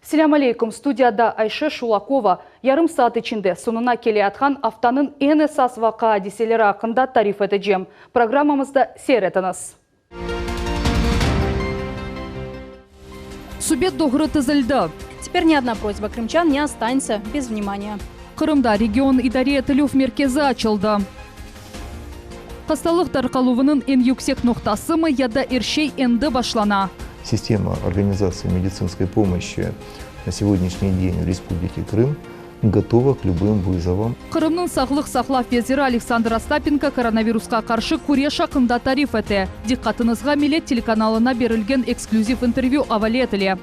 Selam aleykum. Studiyada Ayşe Şulakova yarım saat içinde sonuna keleyatkan haftanın en esas vaka hadiseleri hakkında tarif edeceğim. Programımızda seyrediniz. Субъект доғыры тізілді. Теперь ни одна просьба крымчан не останется без внимания. Қырымда регион идаре етілу меркезі açıldı. Хасталық тарқалуының en yüksek noktası mı ya da erşey endi başlana? Система организации медицинской помощи на сегодняшний день в Республике Крым готова к любым вызовам. Қырымның сағлық сақлав везирі Александр Остапенко коронавирусқа қаршы күрес шақында тариф еті. Диққатыңызға Милет телеканалына берілген эксклюзив интервью авале етіле.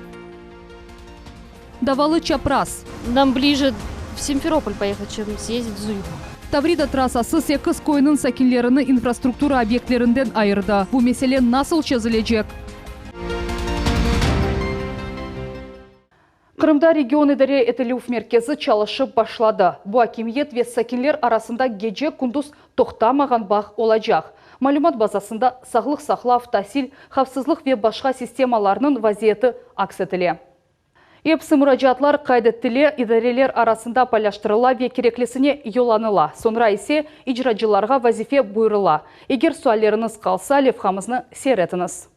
Давалы Чапрас. Нам ближе в Симферополь поехать, чем съездить в Зуев. Таврида трассасы Секіз койының сәкенлеріні инфраструктура объектлерінден айырды. Бұл меселе насыл чözülecek? Қырымда регион идаре етілу меркезі çalışып başladı. Bu hakimiyet ve sakinler arasında gece kunduz toxtamаған bağ olacak. Malumat bazasında sağlık saqlav, tahsil, xavfsızlıq ve başqa sistemalarının vaziyeti aks etili. Hepsi müracaatlar kaydetili, idareler arasında paylaştırıla ve gereklisine yollanıla. Sonra ise icracılarga vazife buyurula. Eğer sualleriniz kalsa levhamızı seyretiniz.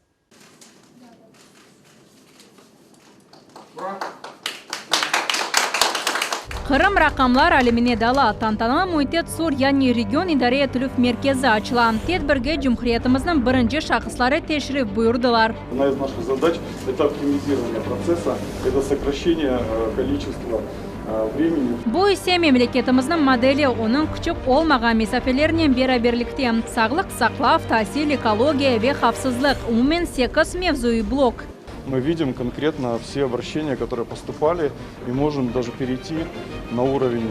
Kırım rakamlar alemine dala tantana muhitet sur yani region idare etülüf merkezi açılan. Tedbirge Cumhuriyetimizin birinci şahısları teşrif buyurdular. Одна из наших задач – это оптимизирование процесса, это сокращение количества времени. Bu ise memleketimizin modeli onun küçük olmagan mesafelerinin beraberlikte. Sağlık, saqlav, tahsil, ekologiya ve xavfsızlık. Umumen 8 mevzui blok. Мы видим конкретно все обращения, которые поступали, и можем даже перейти на уровень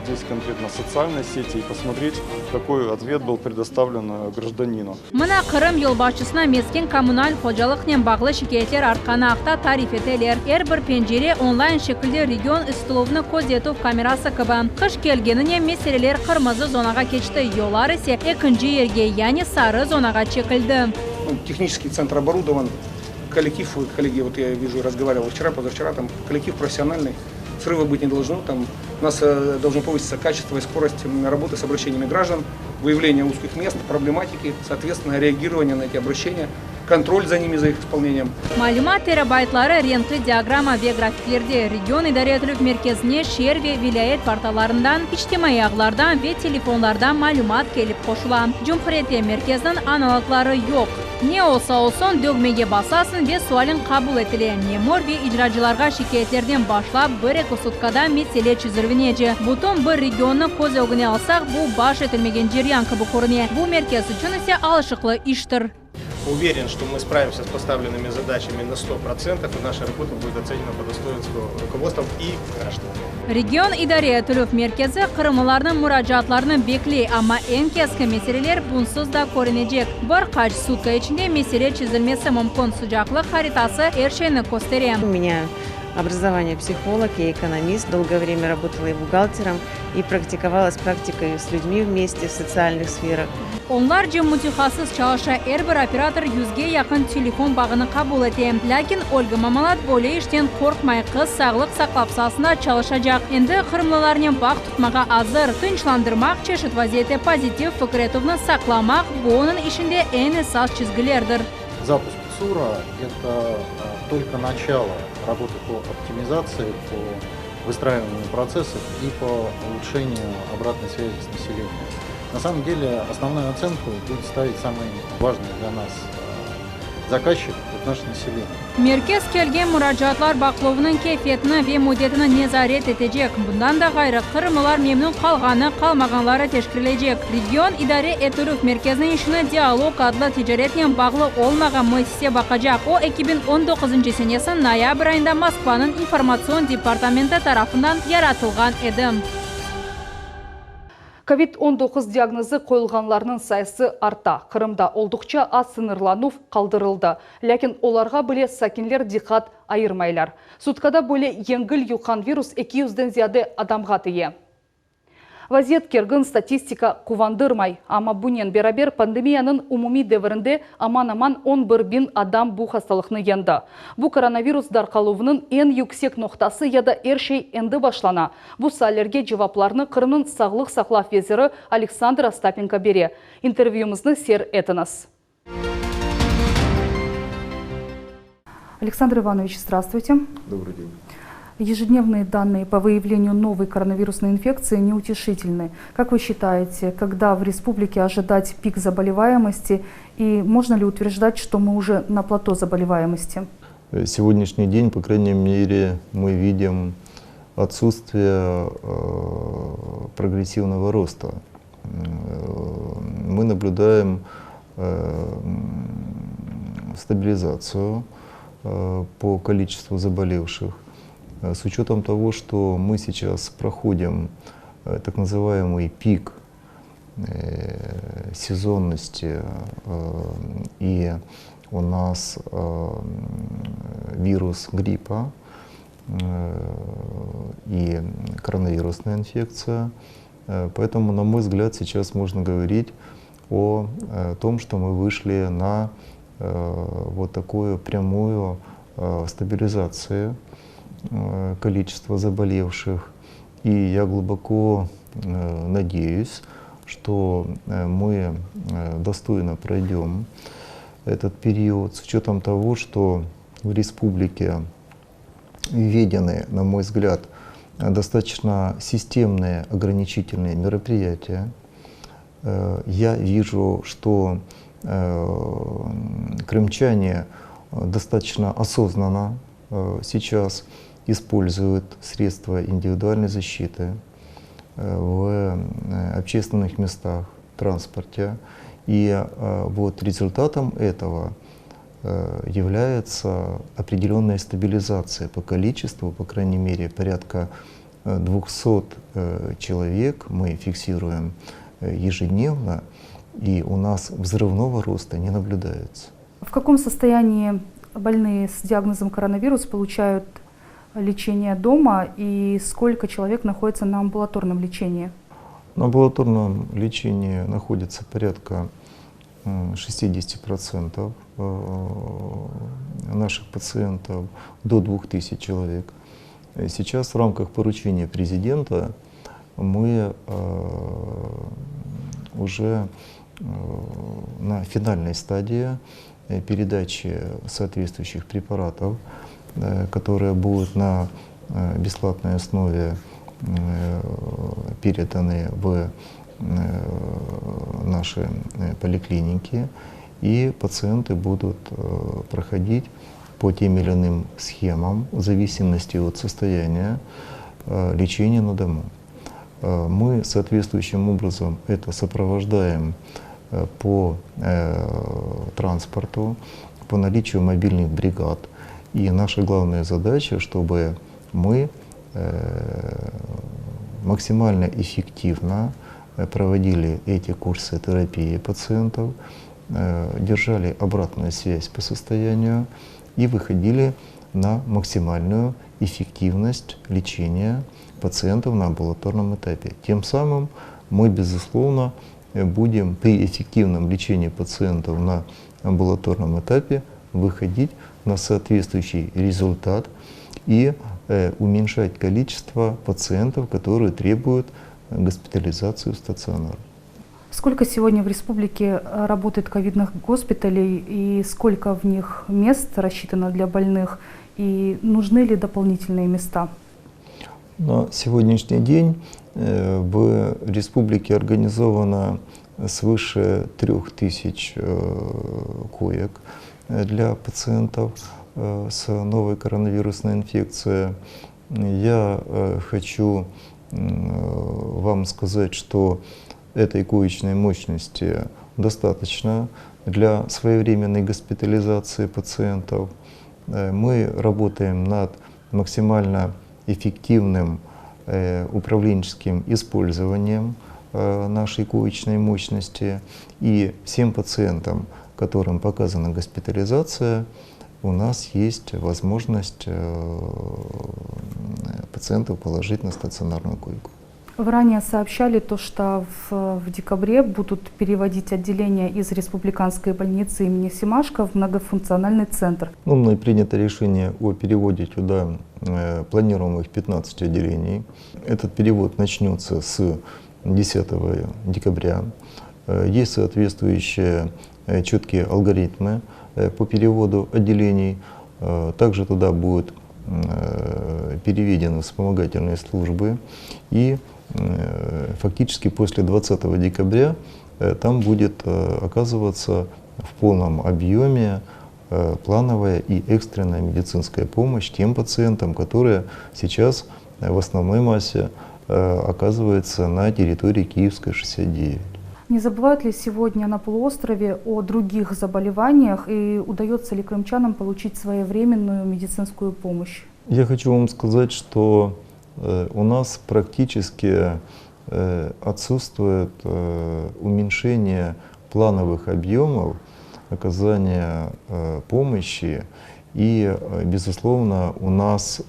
здесь конкретно социальной сети и посмотреть, какой ответ был предоставлен гражданину. Мына Kırım yılbaşçısına mesken kommunal hocalıkla bağlı şikayetler artkanaqta tarif eteler. Her bir pencere online şekilde region istilovunu koz kamerası gibi. Kış gelgenine meseleler kırmızı zonaga geçti. Yollar ise ikinci yerge yani sarı zonaga çekildi. Технический центр оборудован. Коллектив, коллеги, вот я вижу, разговаривал вчера, позавчера, там коллектив профессиональный, срыва быть не должно, там у нас должно повыситься качество и скорость работы с обращениями граждан, выявление узких мест, проблематики, соответственно, реагирование на эти обращения, контроль за ними, за их исполнением. Malumat terabaytları renkli diagrama ve grafiklerde region idare etülüp merkezine şehir ve vilayet portallarından, içtimai ağlardan ve telefonlardan malumat gelip koşulan. Cumhuriyet merkezinin analogları yok. Ne olsa olsun dögmege basasın ve sualin kabul etile. Memur ve icracılarga şikayetlerden başlap bir sutkada mesele çözülünece. Bütün bir regionu koz ögüne alsak bu baş etilmegen ceryan gibi korunuyor. Bu merkez için ise alışıklı iştir. Уверен, что мы справимся с поставленными задачами на 100%, и наша работа будет оценена по достоинству руководством и граждан. Region idare etülüp merkezi Kırımlıların müracaatlarını bekli ama en keskin meseleler bunsuz da korunacak. Birkaç sutka içinde mesele çözülmesi mümkün sıcaklık haritası her şeyini gösteriyor. У меня образование психолог, я экономист, долгое время работала и бухгалтером, и практиковалась практикой с людьми вместе в социальных сферах. Onlarca mütehassıs çalışan her bir operator 100'ge yakın telefon bağını kabul etti. Lakin Olga Mamalat böyle işten korkmay kız sağlık saqlap sahasında çalışacak. Endi Kırımlılarının bağ tutmağa hazır, tinçlandırmak, çeşit vaziyette pozitif fikretovni saqlamak bu onun işinde en esas çizgilerdir. Запуск ЦУРа – это только начало работы по оптимизации, по выстраиванию процессов и по улучшению обратной связи с населением. На самом деле основную оценку будет ставить самый важный для нас заказчик – это наше население. Merkez kelgen müracaatlar baklovunun keyfiyetini ve müddetini nezaret edecek. Bundan da gayrı Kırımlılar memnun kalganı kalmaganları teşkil Region idare etülüp merkezinin işine diyalog adlı ticaretle bağlı olmayan müessese bakacak. O 2019 senesinin noyabr ayında Moskva'nın informasyon departamenti tarafından yaratılgan edi. COVID-19 diagnozu koyulganlarının sayısı arta. Kırımda oldukça az sınırlanuf kaldırıldı. Lakin olarga bile sakinler dikkat ayırmaylar. Sutkada böyle yengil yukan virus 200'den ziyade adamga tiye. Вазет кергін статистика кувандырмай. Ама бұнен берабер пандемияның умуми девірінде аман-аман 11 bin адам бұ хасталықны енді. Бұ коронавирус дарқалуының ең yüksek ноқтасы яда әршей енді башлана. Бұ салерге жевапларны Қырымның сағлық сақлaf везірі Александр Остапенко бере. Интервьюмызны сер этініз. Александр Иванович, здравствуйте. Добрый день. Ежедневные данные по выявлению новой коронавирусной инфекции неутешительны. Как вы считаете, когда в республике ожидать пик заболеваемости и можно ли утверждать, что мы уже на плато заболеваемости? Сегодняшний день, по крайней мере, мы видим отсутствие прогрессивного роста. Мы наблюдаем стабилизацию по количеству заболевших. С учетом того, что мы сейчас проходим так называемый пик сезонности, и у нас вирус гриппа и коронавирусная инфекция, поэтому, на мой взгляд, сейчас можно говорить о том, что мы вышли на вот такую прямую стабилизацию количества заболевших. И я глубоко надеюсь, что мы достойно пройдем этот период с учетом того, что в республике введены, на мой взгляд, достаточно системные ограничительные мероприятия. Я вижу, что крымчане достаточно осознанно сейчас используют средства индивидуальной защиты в общественных местах, транспорте. И вот результатом этого является определенная стабилизация по количеству, по крайней мере, порядка 200 человек мы фиксируем ежедневно, и у нас взрывного роста не наблюдается. В каком состоянии больные с диагнозом коронавирус получают лечение дома и сколько человек находится на амбулаторном лечении? На амбулаторном лечении находится порядка 60% наших пациентов, до 2000 человек. Сейчас в рамках поручения президента мы уже на финальной стадии передачи соответствующих препаратов, которые будут на бесплатной основе переданы в наши поликлиники, и пациенты будут проходить по тем или иным схемам в зависимости от состояния лечения на дому. Мы соответствующим образом это сопровождаем по транспорту, по наличию мобильных бригад. И наша главная задача, чтобы мы максимально эффективно проводили эти курсы терапии пациентов, держали обратную связь по состоянию и выходили на максимальную эффективность лечения пациентов на амбулаторном этапе. Тем самым мы, безусловно, будем при эффективном лечении пациентов на амбулаторном этапе выходить на соответствующий результат и уменьшать количество пациентов, которые требуют госпитализацию в стационар. Сколько сегодня в республике работает ковидных госпиталей и сколько в них мест рассчитано для больных и нужны ли дополнительные места? На сегодняшний день в республике организовано свыше 3000 коек для пациентов с новой коронавирусной инфекцией. Я хочу вам сказать, что этой коечной мощности достаточно для своевременной госпитализации пациентов. Мы работаем над максимально эффективным управленческим использованием нашей коечной мощности, и всем пациентам, которым показана госпитализация, у нас есть возможность пациентов положить на стационарную койку. Вы ранее сообщали то, что в декабре будут переводить отделение из республиканской больницы имени Семашко в многофункциональный центр. Мной принято решение о переводе туда планируемых 15 отделений. Этот перевод начнется с 10 декабря. Есть соответствующие четкие алгоритмы по переводу отделений. Также туда будут переведены вспомогательные службы. И фактически после 20 декабря там будет оказываться в полном объеме плановая и экстренная медицинская помощь тем пациентам, которые сейчас в основной массе оказываются на территории Киевской 69. Не забывают ли сегодня на полуострове о других заболеваниях и удается ли крымчанам получить своевременную медицинскую помощь? Я хочу вам сказать, что у нас практически отсутствует уменьшение плановых объемов оказания помощи. И, безусловно, у нас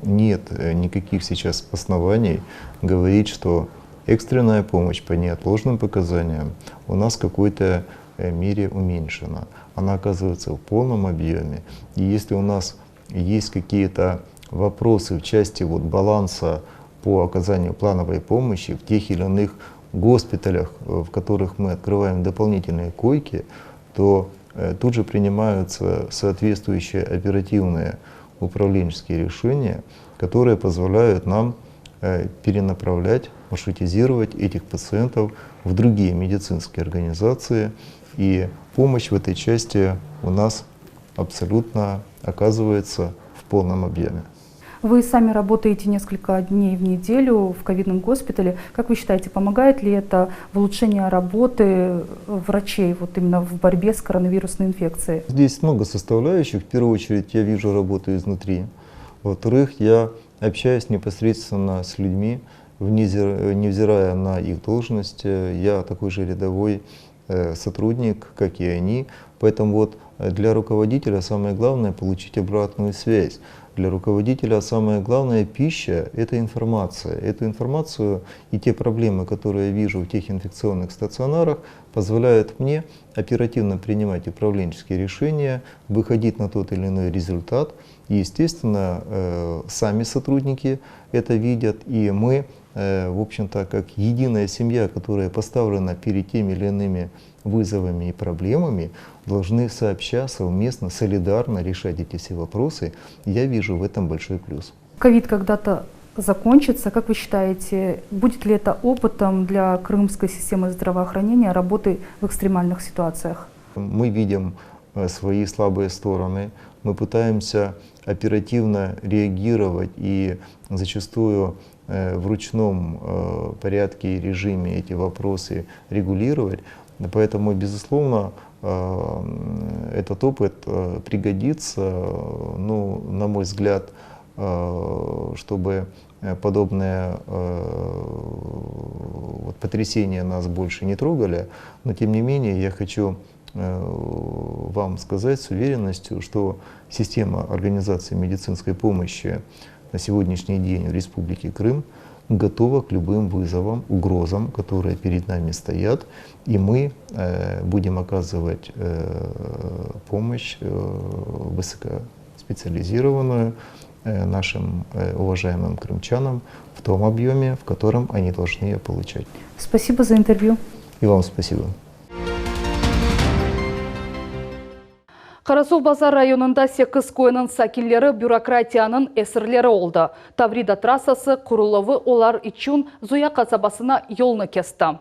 нет никаких сейчас оснований говорить, что экстренная помощь по неотложным показаниям у нас в какой-то мере уменьшена. Она оказывается в полном объеме. И если у нас есть какие-то вопросы в части баланса по оказанию плановой помощи в тех или иных госпиталях, в которых мы открываем дополнительные койки, то тут же принимаются соответствующие оперативные управленческие решения, которые позволяют нам перенаправлять, маршрутизировать этих пациентов в другие медицинские организации. И помощь в этой части у нас абсолютно оказывается в полном объеме. Вы сами работаете несколько дней в неделю в ковидном госпитале. Как вы считаете, помогает ли это в улучшении работы врачей именно в борьбе с коронавирусной инфекцией? Здесь много составляющих. В первую очередь я вижу работу изнутри. Во-вторых, я общаюсь непосредственно с людьми, невзирая на их должность. Я такой же рядовой сотрудник, как и они. Поэтому для руководителя самое главное получить обратную связь. Для руководителя самое главное пища – это информация. Эту информацию и те проблемы, которые я вижу в тех инфекционных стационарах, позволяют мне оперативно принимать управленческие решения, выходить на тот или иной результат. И, естественно, сами сотрудники это видят, и мы, в общем-то, как единая семья, которая поставлена перед теми или иными вызовами и проблемами, должны сообща, совместно, солидарно решать эти все вопросы. Я вижу в этом большой плюс. Ковид когда-то закончится. Как вы считаете, будет ли это опытом для крымской системы здравоохранения работы в экстремальных ситуациях? Мы видим свои слабые стороны. Мы пытаемся оперативно реагировать и зачастую в ручном порядке и режиме эти вопросы регулировать. Поэтому, безусловно, этот опыт пригодится, на мой взгляд, чтобы подобные потрясения нас больше не трогали. Но, тем не менее, я хочу вам сказать с уверенностью, что система организации медицинской помощи на сегодняшний день в Республике Крым готова к любым вызовам, угрозам, которые перед нами стоят, и мы будем оказывать помощь высокоспециализированную нашим уважаемым крымчанам в том объеме, в котором они должны ее получать. Спасибо за интервью. И вам спасибо. Қарасу-Базар районында 8 койының сакинлері бюрократияның әсірлері олды. Таврида трассасы құрылығы олар üçün Зуя қасабасына елны кесті.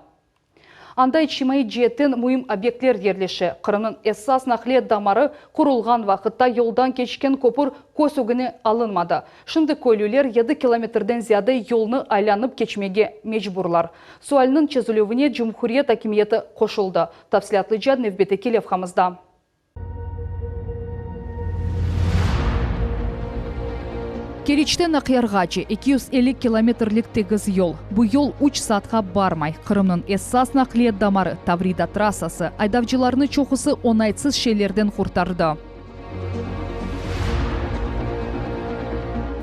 Анда ичимай жетін мұйым объектлер ерлеші. Қырымның эссас нақле дамары құрылған вақытта елдан кешкен көпір көсігіне алынмады. Шынды көйлілер 7 километрден зияды елны айланып кечмеге мечбурлар. Суалының чезулевіне Жұмхуриет акимиеті қошылды. Тafsilatlı Nevbet Bekelev хамызда. Керечтен Ақиярғачы 250 километрлік тегіз ел. Бұл ел 3 саатқа бармай. Қырымның эссас нақлиет дамары Таврида трассасы айдавчыларны чоқысы оңайсыз шелерден құртарды.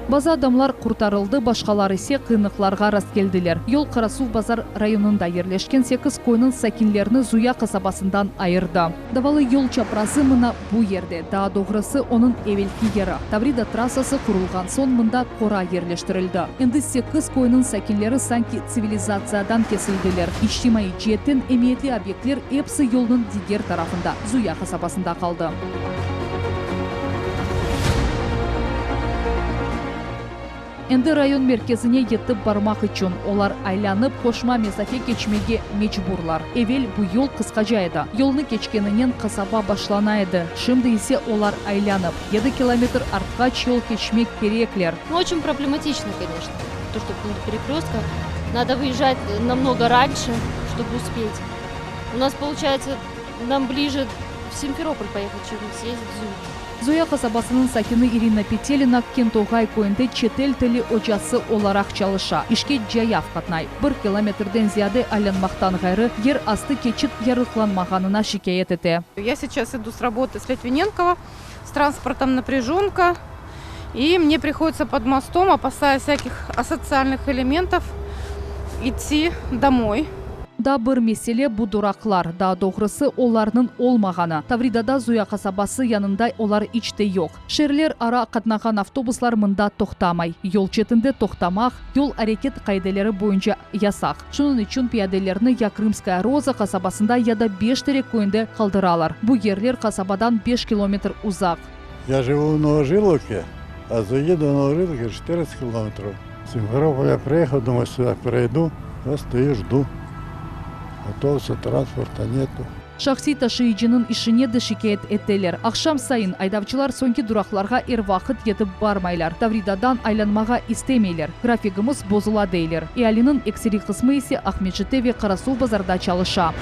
База адамлар куртарылды, башкалары исе кыйныкларга рас келдилер. Yol Карасув базар районунда ерлешкен 8 койнун сакинлерини Зуя касабасындан айырды. Давалы yol чапрасы мына бу ерде, да doğrusu onun эвелки ери. Таврида трассасы курулган сон мында кора ерлештирилди. Энди 8 койнун сакинлери санки цивилизациядан кесилдилер. Ичтимаий жиеттен эмиетли объектлер эпси yolдун дигер тарафында, Зуя касабасында калды. Энди район мерkezine yetip бармак үчүн олар айланып кошма месафе кечмеге мечбурлар. Эвел бу yol кыскача эди. Yolну кечкенинен касаба башланайды. Шымды исе олар айланып 7 километр арткач yol кечмек кереклер. Ну, очень проблематично, конечно. То, что пункт перекрестка. Надо выезжать намного раньше, чтобы успеть. У нас, получается, нам ближе в Симферополь поехать, чем съездить в Зуй. Зуя касабасынын сакини Ирина Петелина Кентогай койунда четел тили очасы оларак чалыша. Ишке жаяв катнай. 1 километрден зияде айланмактан гайры ер асты кечит ярыкланмаганына шикаят эте. Я сейчас иду с работы с Литвиненкова, с транспортом напряженка, и мне приходится под мостом, опасаясь всяких асоциальных элементов, идти домой. Да bir mesele bu duraklar, daha doğrusu onlarının olmağanı. Тавридада Зуя касабасы yanında олар içte yok. Şehirler ara katnagan avtobuslar mında toxtamay. Yol chetinde toxtamaq, yol hareket kaydeleri boyunca yasak. Şunun için piyadelerini ya Krımskaya Роза kasabasında ya da Бештерек koyunda kaldıralar. Bu yerler kasabadan 5 kilometre uzak. Я живу в Новожиловке, а заеду в Новожиловке 14 километров. С Симферополя я приехал, думаю, сюда перейду, я стою, жду. Автобуса, транспорта нету. Шахси taşıyıcının işine de şikayet ettiler. Akşam sayın aydavçılar sonki duraklarga vakit yetip barmaylar. Тавридадан aylanmağa istemeyler. Grafikimiz bozula deyler. Ealinin ekseri kısmı ise Ahmetjite ve Karasuv bazarda çalışa.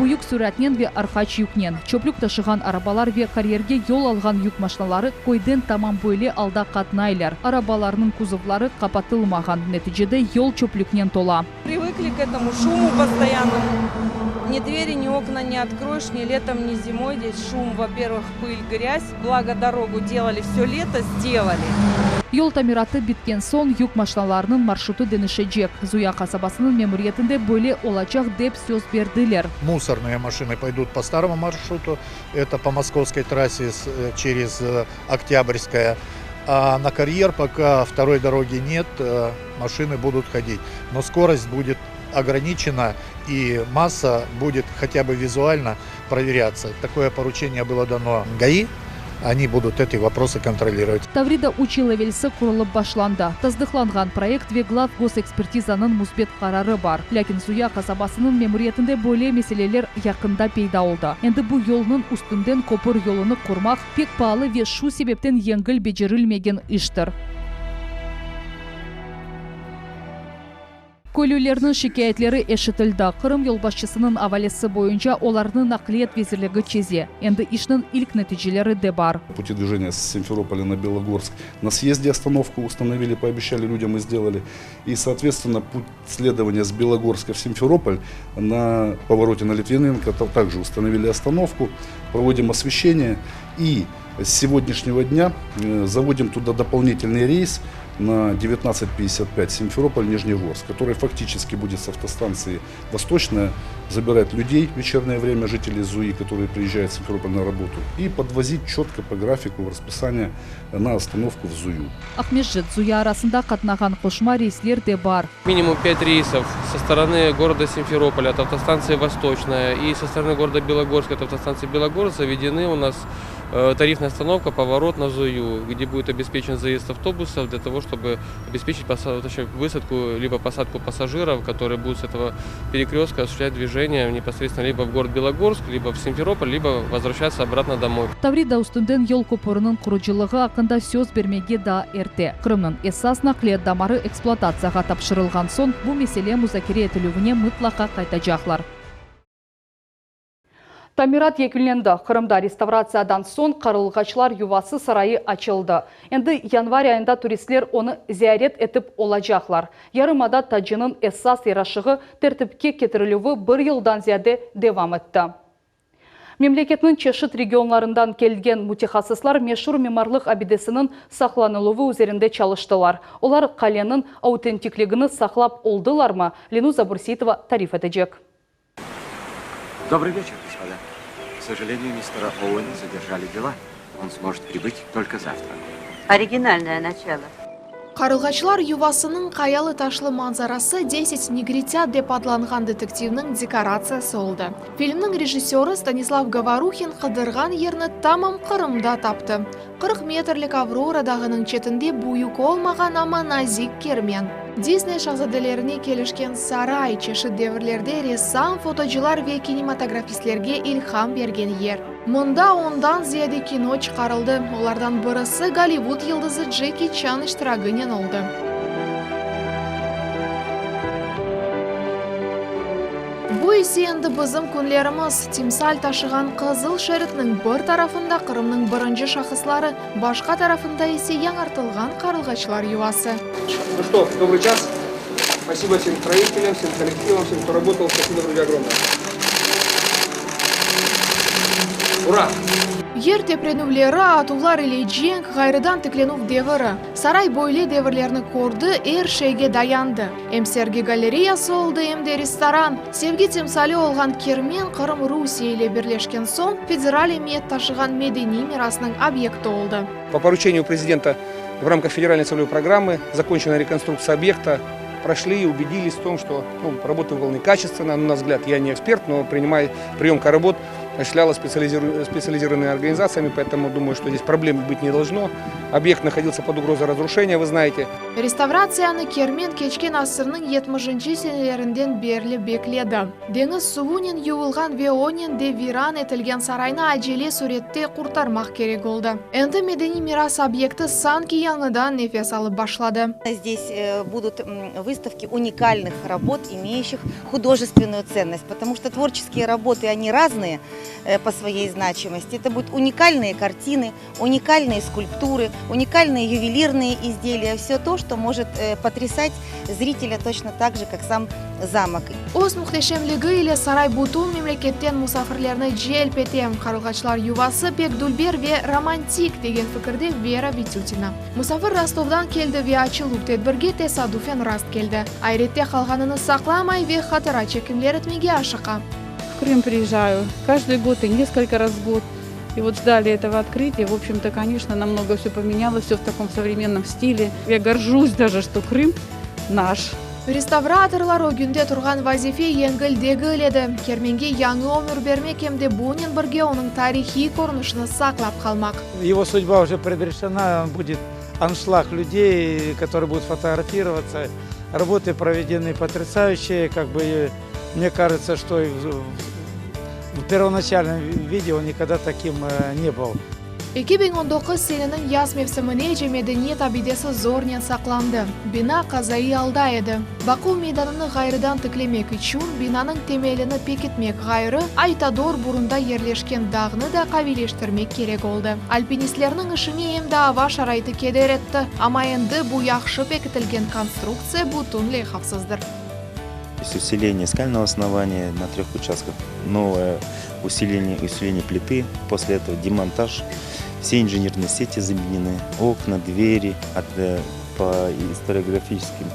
Büyük süratnen ve arxaç yüknen. Çöplük taşıgan arabalar ve kariyerge yol algan yük maşinaları koyden tamam böyle alda katnaylar. Arabalarının kuzovları kapatılmagan. Neticede yol çöplüknen tola. Привыкли к этому шуму постоянному. Ни двери, ни окна не откроешь, ни летом, ни зимой. Здесь шум, во-первых, пыль, грязь. Благо дорогу делали все лето, сделали. Yol tamiratı bitken son yük maşinalarının marşrutu denişecek. Зуя kasabasının memuriyetinde böyle olacak dep söz verdiler. Мусорные машины пойдут по старому маршруту, это по московской трассе через Октябрьское. А на карьер пока второй дороги нет, машины будут ходить. Но скорость будет ограничена и масса будет хотя бы визуально проверяться. Такое поручение было дано ГАИ. Они будут эти вопросы контролировать. Таврида учила велси kurulup başlandı. Tasdiqlangan proyekt ve глав госэкспертизанын музбет карары бар. Lakin Зуя kasabasının memuriyetinde böyle meseleler yakında peyda oldu. Endi bu yolunun üstünden kopur yolunu kurmak pek pahalı ve şu sebepten yengil becerilmegen iştir. Köylülerinin şikayetleri eşitildi. Kırım yolbaşçısının avalesi boyunca onların nakliyat vezirligi çizi. Endi işinin ilk neticeleri de var. Пути движения с Симферополя на Белогорск. На съезде остановку установили, пообещали людям и сделали. И, соответственно, путь следования с Белогорска в Симферополь на повороте на Литвиненко также установили остановку, проводим освещение. И с сегодняшнего дня заводим туда дополнительный рейс на 19:55 Симферополь-Нижнегорск, который фактически будет с автостанции Восточная забирать людей в вечернее время, жителей Зуи, которые приезжают в Симферополь на работу, и подвозить четко по графику в расписание на остановку в Зую. Ахметжит Зуя арасында катнаган кошма рейслер де бар. Минимум 5 рейсов со стороны города Симферополя от автостанции Восточная и со стороны города Белогорска от автостанции Белогорск заведены у нас тарифная остановка, поворот на Зую, где будет обеспечен заезд автобусов для того, чтобы обеспечить высадку либо посадку пассажиров, которые будут с этого перекрестка осуществлять движение непосредственно либо в город Белогорск, либо в Симферополь, либо возвращаться обратно домой. Таврида үстүндөн yol көпүрүнүн куручулугу акында сөз бермеге да эрте. Крымдын эсас наклият дамары эксплуатацияга тапшырылган соң бу меселе музакире этилүүнү мутлака кайтажаклар. Тамират екіленді. Қырымда реставрациядан сон қарылғачлар ювасы сарайы açıldı. Енді январь айында туристлер оны зиярет етіп олажақлар. Ярымада тажының эссас ярашығы тәртіпке кетірілуі бір yıldan ziyade devam etті. Мемлекетнің чешет регионларından келген мутехасыслар мешур мемарлық абидесінің сақланылуы üzerinde çalıştılar. Олар қаленің аутентиклігіні сақлап олдылар ма? Ленуза Бурситова тариф edecek. Добрый вечер, господа. К сожалению, мистера Оуэна задержали дела. Он сможет прибыть только завтра. Оригинальное начало. Қарылғачылар ювасының қаялы ташлы манзарасы 10 негритят деп атланған детективнің декорациясы олды. Фильмнің режиссері Станислав Говорухин қыдырған ерні тамам Қырымда тапты. 40 метрлік Аврорадағының четінде буюк олмаған ама назик кермен. Дисней шахзаделеріне келішкен сарай чеші деврлерде ресам, фотожылар ве кинематографистлерге илхам берген ер. Мұнда ондан зияде кино шығарылды. Олардан бірісі Голливуд йылдызы Джеки Чан іштірагінен олды. Бұ есе енді бізім күнлеріміз. Тимсаль ташыған қызыл шәрітнің бір тарафында Қырымның бірінші шахыслары, башқа тарафында есе яңартылған қарылғачылар ювасы. Ну что, добрый час. Спасибо всем строителям, всем коллективам, всем, кто работал. Спасибо, друзья, огромное. Ура! Ер тепренувлері атулар или дженг ғайрыдан тікленув девірі. Сарай бойлы девірлеріні көрді, әр шейге dayanды. Әмсерге галереясы олды, әмде ресторан. Sevgi темсалі олған кермен Қырым Русия ile бірлешкен соң федерал емет ташыған медени мирасының объекті олды. По поручению президента в рамках федеральной целевой программы закончена реконструкция объекта. Прошли и убедились в том, что работа выполнена качественно. На наш взгляд, я не эксперт, но приемка работ осуществлялась специализированными организациями, поэтому думаю, что здесь проблем быть не должно. Объект находился под угрозой разрушения, вы знаете. Реставрацияны кермен кечкен асырның 70-ші сенелерінден берлі бекледі. Деңіз суынен юылған ве онен де виран етілген сарайна әжеле суретте құртармақ керек олды. Энді медени мирас объекті санки яңыдан нефес алып башлады. Здесь будут выставки уникальных работ, имеющих художественную ценность, потому что творческие работы, они разные по своей значимости. Это будут уникальные картины, уникальные скульптуры, уникальные ювелирные изделия. Все то, что может потрясать зрителя точно так же, как сам замок. Оз мұқтешемлігі ile сарай бутун мемлекеттен мұсафірлеріні желп етем. Қарылғачылар ювасы пек дүлбер ве романтик деген фікірде Вера Витютина. Мұсафір Ростовдан келді ве ачылу тедбірге тесадуфен раст келді. Айретте қалғанını сақламай ве хатыра чекімлер етмеге ашыға. В Крым приезжаю каждый год и несколько раз в год. И вот ждали этого открытия. В общем-то, конечно, намного все поменялось, все в таком современном стиле. Я горжусь даже, что Крым наш. Реставраторлар огүнде тұрған вазифе еңгілдегі өледі. Керменге яңы өмір бермек емде бұнен бірге оның тарихи көрінішіні сақлап қалмақ. Его судьба уже предрешена, будет аншлаг людей, которые будут фотографироваться. Работы проведены потрясающие, мне кажется, что в первоначальном виде он никогда таким не был. 2019 senenin yaz mevsimine medeniyet abidesi zornen saqlandı. Bina qazayı alda edi. Baku meydanını gayrıdan tıklemek için binanın temelini pekitmek gayrı Aytador burunda yerleşken dağını da qavileştirmek gerek oldu. Alpinistlerinin işini emde hava şaraytı keder etti. Ama endi bu yaxşı pekitilgen konstruksiya butunlay xavfsizdir. Усиление скального основания на 3 участках, новое усиление плиты, после этого демонтаж. Все инженерные сети заменены, окна, двери по историографическим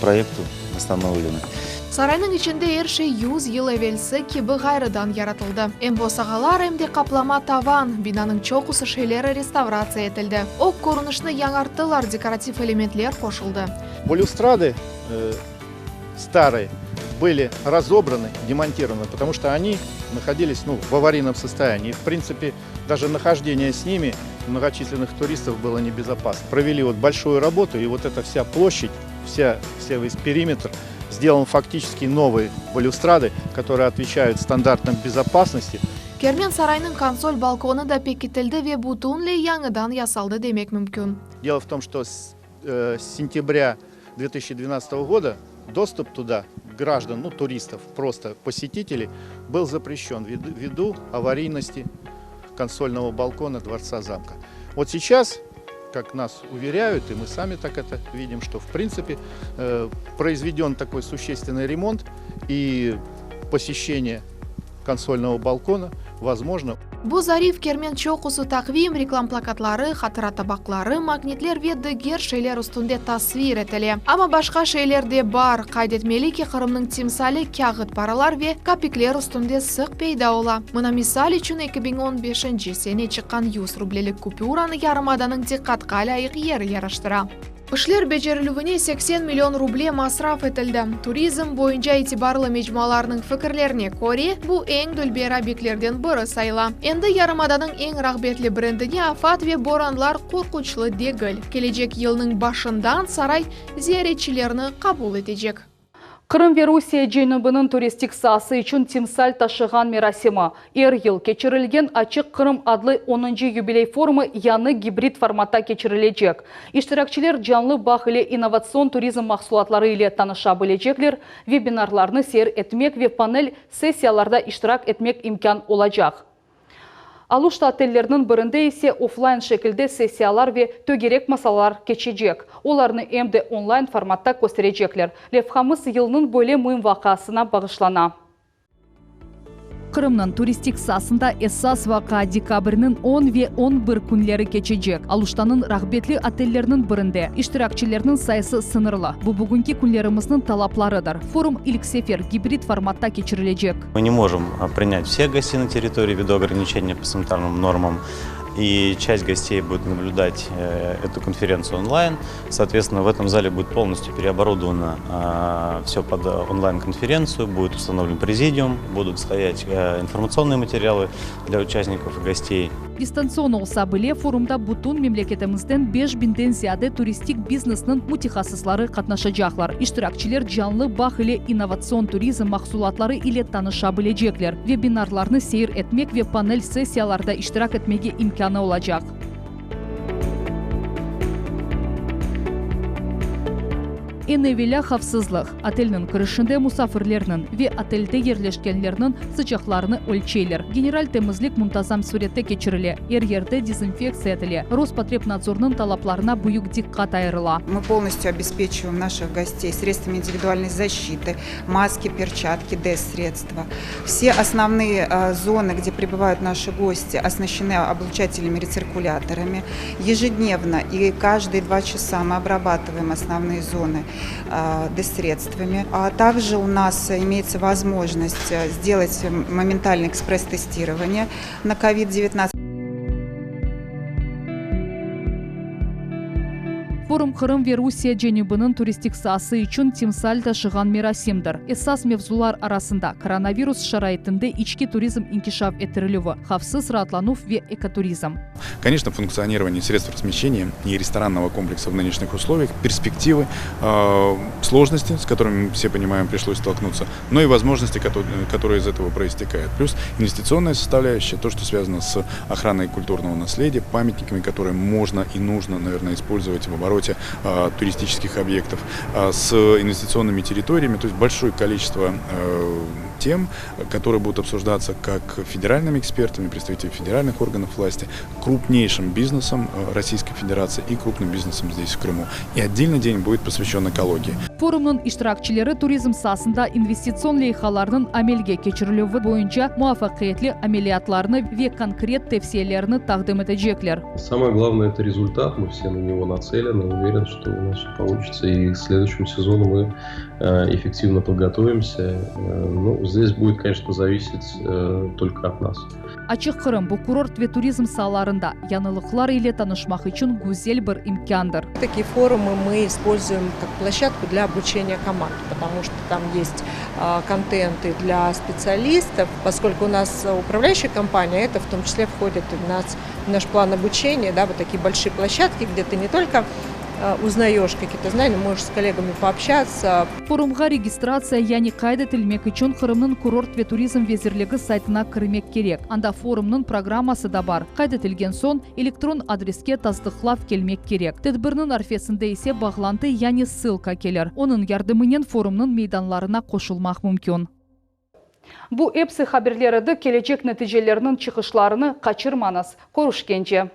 проекту восстановлены. Sarayның içinde her şey 100 yıl evvelsi gibi gayrıdan yaratıldı. Hem bosağalar hem de kaplama tavan, binanın çok usu şeyleri restavratsiya etildi. Ok görünüşünü yaңартtılar, dekoratif elementler koşuldu. Балюстрады старые были разобраны, демонтированы, потому что они находились в аварийном состоянии. В принципе, даже нахождение с ними многочисленных туристов было небезопасно. Провели большую работу, и эта вся площадь, весь периметр сделан фактически новые балюстрады, которые отвечают стандартам безопасности. Кермен сарайның консоль балконы да пекітілді ве бутунлей яңыдан ясалды демек мүмкін. Дело в том, что с сентября 2012 года доступ туда граждан, туристов, просто посетителей, был запрещен ввиду аварийности консольного балкона Дворца замка. Вот сейчас, как нас уверяют, и мы сами так это видим, что в принципе произведен такой существенный ремонт, и посещение консольного балкона возможно. Бу зариф кермен чоқусу тақвим, реклам плакатлары, хатыра табақлары, магнитлер ве дегер шейлер үстінде тасвир етіле. Ама башқа шейлерде бар, қайдетмелі ки Қырымның тимсалі кяғыт баралар ве капиклер үстінде сық пейда ола. Мұна мисал үшін 2015 сене чыққан 100 рублелік купюраны ярымаданың диққатқа лайық ері яраштыра. Ишлер бежерілуіне 80 миллион рубле масраф етілді. Туризм бойынша итибарлы мечмаларының фікірлеріне көре, бұл ең дүлбер объектлерден бірі сайла. Енді ярымаданың ең рағбетлі брендіне афат ве боранлар қорқучлы дегіл. Келечек елінің башындан сарай зиyaretçilerini қабыл етежек. Қырым ве Русия женібінің туристик сасы үшін тимсаль ташыған мерасима. Ел кечірілген Ачық Қырым адлы 10-й юбилей форумы яны гибрид форматта кечірілечек. Иштиракчилер жанлы бақ или инновацион туризм мақсулатлары или таныша білечеклер, вебинарларны сер етмек ве панель сессияларда иштирак етмек имкан олачақ. Алушта отеллерінің бірінде есе офлайн шекілде сессиялар ве төгерек масалар кечежек. Оларны әмді онлайн форматта көстережеклер. Левхамыз елінің бөле мұйым вақасына бағышлана. Қырымның туристик сасында эссас вақа декабрінің 10 ве 11 күнлері кечежек. Алуштанын рағбетлі отеллерінің бірінде иштиракчилерінің сайысы сынырлы. Бұл бүгінгі күнлеріміздің талапларыдыр. Форум Илксефер гибрид форматта кечірілежек. Мы не можем принять всех гостей на территории ввиду ограничения по санитарным нормам. И часть гостей будет наблюдать эту конференцию онлайн. Соответственно, в этом зале будет полностью переоборудовано все под онлайн-конференцию, будет установлен президиум, будут стоять информационные материалы для участников и гостей. Дистанцион олса біле форумда бутун мемлекетімізден 5000-ден зияде туристик бизнесінің мутихасыслары қатнашачақлар. Иштиракчилер жанлы бақ или инновацион туризм мақсулатлары или таныша білежеклер. Вебинарларны сейір етмек ве панель сессияларда иштирак етмеге имканы олачақ. Эневеля хавсызлық. Отельнің кірішінде мұсафірлерінің ве отельде ерлешкенлерінің сычақларыны өлчейлер. Генераль темізлік мұнтазам суретте кечіріле. Ер-ерде дезинфекция етіле. Роспотребнадзорның талапларына бұйық диққат айырыла. Мы полностью обеспечиваем наших гостей средствами индивидуальной защиты, маски, перчатки, ДЭС-средства. Все основные зоны, где пребывают наши гости, оснащены облучателями-рециркуляторами. Ежедневно и каждые 2 часа мы обрабатываем основные зоны ДЭС-средствами. А также у нас имеется возможность сделать моментальное экспресс-тестирование на COVID-19. Форум Қырым ве Русия женібінің туристик сасы үшін тимсаль ташыған мерасимдір. Эссас мевзулар арасында коронавирус шарайтында ички туризм инкишаф етірілуі, хавсыз ратланув ве экотуризм. Конечно, функционирование средств размещения и ресторанного комплекса в нынешних условиях, перспективы, сложности, с которыми, все понимаем, пришлось столкнуться, но и возможности, которые из этого проистекают. Плюс инвестиционная составляющая, то, что связано с охраной культурного наследия, памятниками, которые можно и нужно, наверное, использовать в обороте туристических объектов, с инвестиционными территориями, то есть большое количество тем, которые будут обсуждаться как федеральными экспертами, представителями федеральных органов власти, крупнейшим бизнесом Российской Федерации и крупным бизнесом здесь, в Крыму. И отдельный день будет посвящен экологии. Форумның иштиракчилері туризм сасында инвестицион лейхаларының амелге кечірілуі бойынша муафақиетлі амелиятларны ве конкрет тевсиелеріні тақдым етежеклер. Самое главное — это результат, мы все на него нацелены, уверен, что у нас все получится, и к следующему сезону мы эффективно подготовимся. Ну, здесь будет, конечно, зависеть только от нас. Ачық Қырым бұл курорт ве туризм саларында янылықлар или танышмақ үшін гүзел бір имкандыр. Такие форумы мы используем как площадку для обучения команд, потому что там есть контенты для специалистов, поскольку у нас управляющая компания, это в том числе входит в наш план обучения, да, вот такие большие площадки, где ты не только узнаешь какие-то знания, можешь с коллегами пообщаться. Форумға регистрация яни қайды тілмек үшін Қырымның курорт ве туризм везірлігі сайтына кірмек керек. Анда форумның программасы да бар. Қайды тілген сон электрон адреске таздықлав келмек керек. Тедбірнің арфесінде есе бағланты яни ссылка келер. Оның ярдымынен форумның мейданларына қошылмақ мүмкін. Бұл эпсі хаберлерді келечек нәтижелерінің чықышларыны қачырманыз. Көрішкенше.